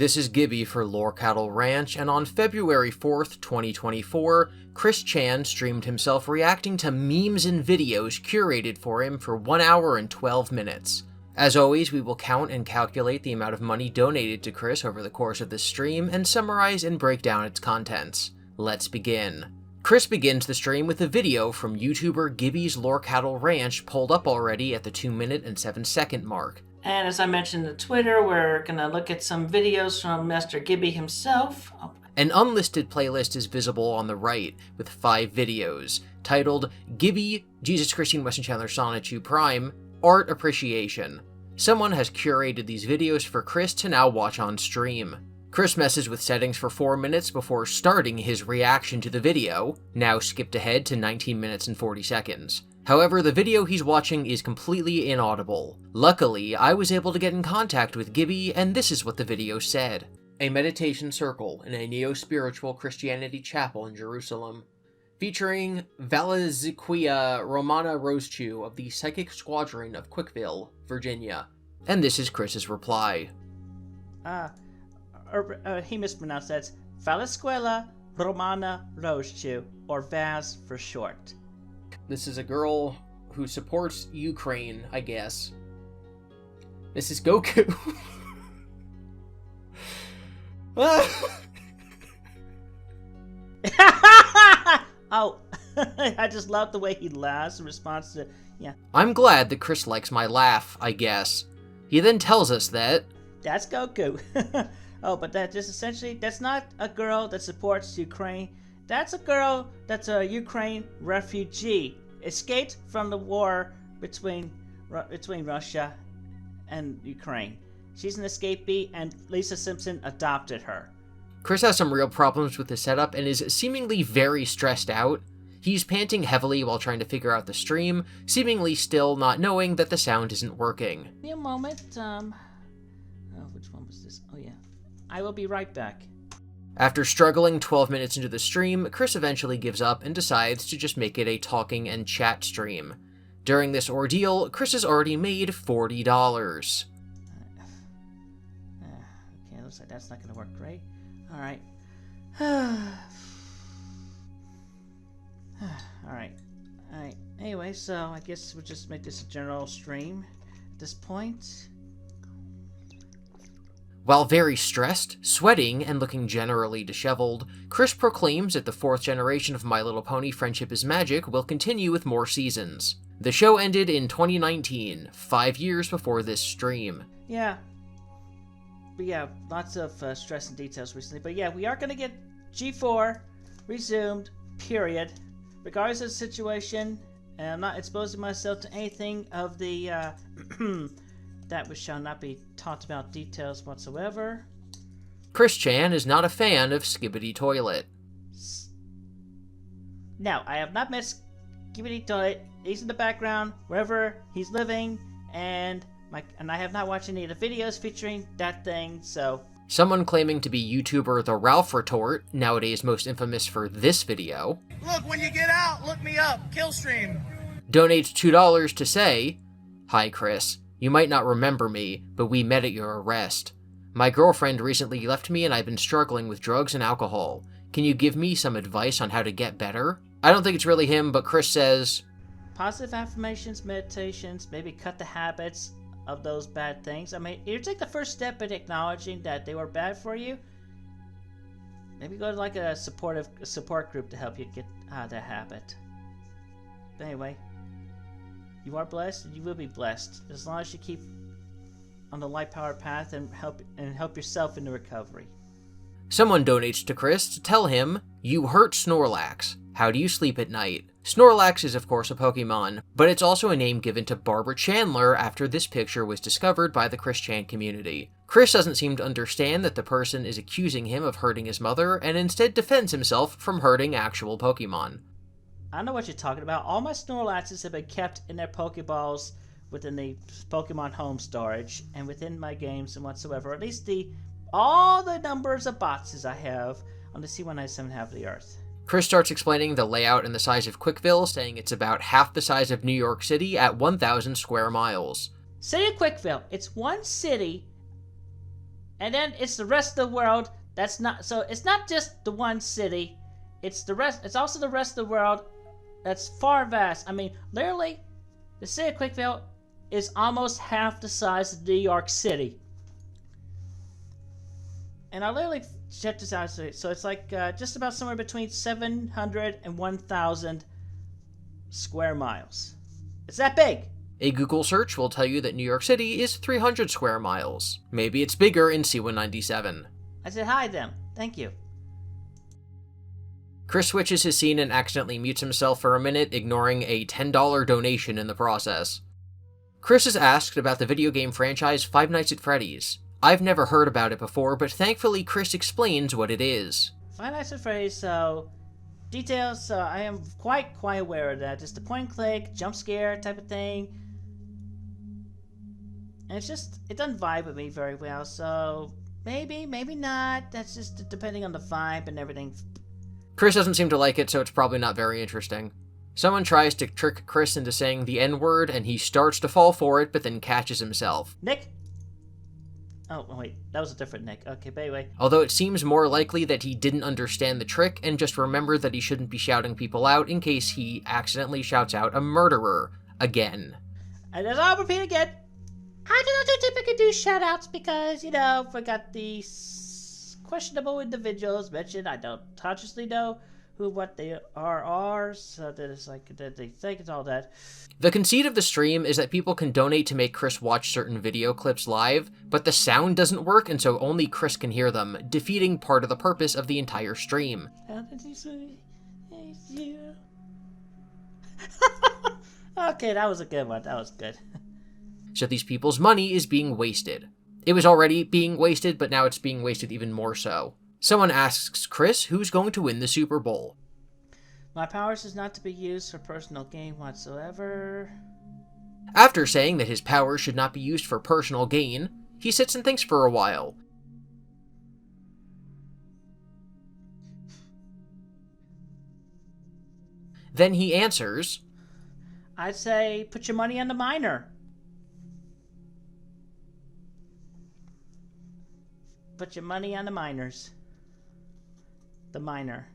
This is GiBi for Lore Cattle Ranch, and on February 4th, 2024, Chris Chan streamed himself reacting to memes and videos curated for him for 1 hour and 12 minutes. As always, we will count and calculate the amount of money donated to Chris over the course of this stream, and summarize and break down its contents. Let's begin. Chris begins the stream with a video from YouTuber GiBi's Lore Cattle Ranch pulled up already at the 2-minute and 7-second mark. And as I mentioned on Twitter, we're gonna look at some videos from Master GiBi himself. An unlisted playlist is visible on the right, with 5 videos, titled GiBi, Jesus Christine Weston Chandler Sonichu Prime, Art Appreciation. Someone has curated these videos for Chris to now watch on stream. Chris messes with settings for 4 minutes before starting his reaction to the video, now skipped ahead to 19 minutes and 40 seconds. However, the video he's watching is completely inaudible. Luckily, I was able to get in contact with GiBi, and this is what the video said. A meditation circle in a neo-spiritual Christianity chapel in Jerusalem, featuring Valaziquia Romana Rosechew of the Psychic Squadron of Quickville, Virginia. And this is Chris's reply. He mispronounced that. Valaziquia Romana Rosechew, or Vaz for short. This is a girl who supports Ukraine, I guess. This is Goku. Oh, I just love the way he laughs in response to, yeah. I'm glad that Chris likes my laugh, I guess. He then tells us that... That's Goku. Oh, but that just essentially, that's not a girl that supports Ukraine. That's a girl that's a Ukraine refugee. Escaped from the war between Russia and Ukraine. She's an escapee, and Lisa Simpson adopted her. Chris has some real problems with the setup and is seemingly very stressed out. He's panting heavily while trying to figure out the stream, seemingly still not knowing that the sound isn't working. Give me a moment, which one was this? Oh yeah. I will be right back. After struggling 12 minutes into the stream, Chris eventually gives up and decides to just make it a talking and chat stream. During this ordeal, Chris has already made $40. Okay, looks like that's not going to work great. Alright. Alright. Anyway, so I guess we'll just make this a general stream at this point. While very stressed, sweating, and looking generally disheveled, Chris proclaims that the 4th generation of My Little Pony Friendship is Magic will continue with more seasons. The show ended in 2019, 5 years before this stream. Yeah. But yeah, lots of stress and details recently. But yeah, we are going to get G4 resumed, period. Regardless of the situation, and I'm not exposing myself to anything of the that which shall not be talked about details whatsoever. Chris Chan is not a fan of Skibidi Toilet. No, I have not met Skibidi Toilet. He's in the background, wherever he's living, and I have not watched any of the videos featuring that thing, so... Someone claiming to be YouTuber The Ralph Retort, nowadays most infamous for this video... Look, when you get out, look me up, Killstream. Donates $2 to say, "Hi Chris. You might not remember me, but we met at your arrest. My girlfriend recently left me and I've been struggling with drugs and alcohol. Can you give me some advice on how to get better?" I don't think it's really him, but Chris says, positive affirmations, meditations, maybe cut the habits of those bad things. I mean, you take the first step in acknowledging that they were bad for you. Maybe go to like a support group to help you get out of that habit. But anyway, you are blessed, and you will be blessed as long as you keep on the light-powered path and help yourself into recovery. Someone donates to Chris to tell him, "You hurt Snorlax. How do you sleep at night?" Snorlax is of course a Pokemon, but it's also a name given to Barbara Chandler after this picture was discovered by the Chris Chan community. Chris doesn't seem to understand that the person is accusing him of hurting his mother, and instead defends himself from hurting actual Pokemon. I know what you're talking about. All my Snorlaxes have been kept in their Pokeballs within the Pokemon home storage and within my games and whatsoever. At least all the numbers of boxes I have on the C197 half of the Earth. Chris starts explaining the layout and the size of Quickville, saying it's about half the size of New York City at 1,000 square miles. City of Quickville. It's one city And then it's the rest of the world. That's not so. It's not just the one city. It's the rest. It's also the rest of the world. That's far vast. I mean, literally, the city of Quickville is almost half the size of New York City. And I literally checked this out. So it's like just about somewhere between 700 and 1,000 square miles. It's that big. A Google search will tell you that New York City is 300 square miles. Maybe it's bigger in C197. I said hi to them. Thank you. Chris switches his scene and accidentally mutes himself for a minute, ignoring a $10 donation in the process. Chris is asked about the video game franchise Five Nights at Freddy's. I've never heard about it before, but thankfully Chris explains what it is. Five Nights at Freddy's, so... Details, I am quite aware of that. Just a point-and-click, jump scare type of thing. And it's just, it doesn't vibe with me very well, so... Maybe, maybe not. That's just depending on the vibe and everything. Chris doesn't seem to like it, so it's probably not very interesting. Someone tries to trick Chris into saying the N-word, and he starts to fall for it, but then catches himself. Nick? Oh, wait, that was a different Nick. Okay, but anyway. Although it seems more likely that he didn't understand the trick and just remembered that he shouldn't be shouting people out in case he accidentally shouts out a murderer again. And as I'll repeat again, I do not typically do shoutouts because, you know, forgot these questionable individuals mentioned. I don't consciously know what they are, so that it's like that they think it's all that. The conceit of the stream is that people can donate to make Chris watch certain video clips live, but the sound doesn't work, and so only Chris can hear them, defeating part of the purpose of the entire stream. Okay, that was a good one. That was good. So these people's money is being wasted. It was already being wasted, but now it's being wasted even more so. Someone asks Chris who's going to win the Super Bowl. My powers is not to be used for personal gain whatsoever. After saying that his powers should not be used for personal gain, he sits and thinks for a while. Then he answers, I'd say put your money on the miner. Put your money on the miners. The miner.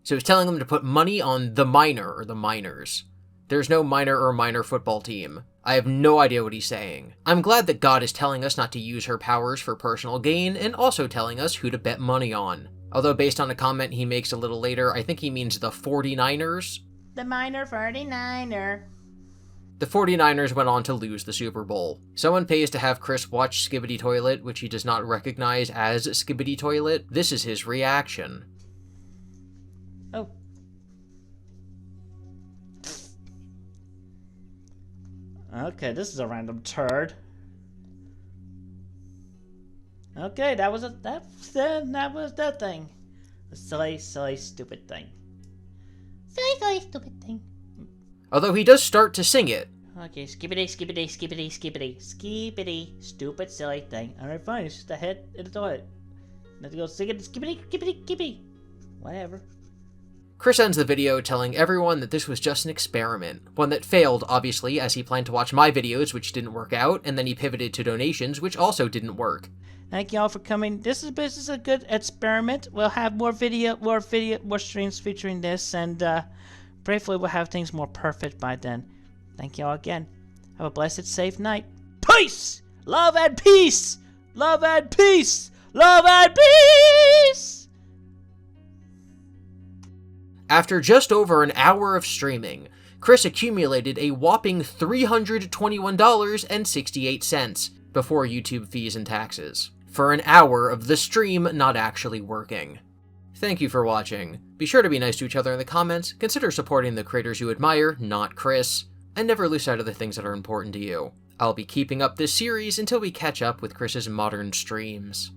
So he's telling them to put money on the miner, or the miners. There's no minor or minor football team. I have no idea what he's saying. I'm glad that God is telling us not to use her powers for personal gain, and also telling us who to bet money on. Although based on a comment he makes a little later, I think he means the 49ers. The minor 49er. The 49ers went on to lose the Super Bowl. Someone pays to have Chris watch Skibidi Toilet, which he does not recognize as Skibidi Toilet. This is his reaction. Oh. Okay, this is a random turd. Okay, that was that thing. A silly, stupid thing. Silly, stupid thing. Although he does start to sing it. Okay, skibidi, skibidi, skibidi, skibidi, skibidi, stupid, silly thing. Alright, fine, it's just a head in the toilet. Let's go sing it, skibidi, skibidi, skibidi. Whatever. Chris ends the video telling everyone that this was just an experiment. One that failed, obviously, as he planned to watch my videos, which didn't work out, and then he pivoted to donations, which also didn't work. Thank you all for coming. This is a good experiment. We'll have more streams featuring this, and prayerfully we'll have things more perfect by then. Thank you all again. Have a blessed, safe night. Peace! Love and peace! Love and peace! Love and peace! After just over an hour of streaming, Chris accumulated a whopping $321.68 before YouTube fees and taxes, for an hour of the stream not actually working. Thank you for watching. Be sure to be nice to each other in the comments, consider supporting the creators you admire, not Chris, and never lose sight of the things that are important to you. I'll be keeping up this series until we catch up with Chris's modern streams.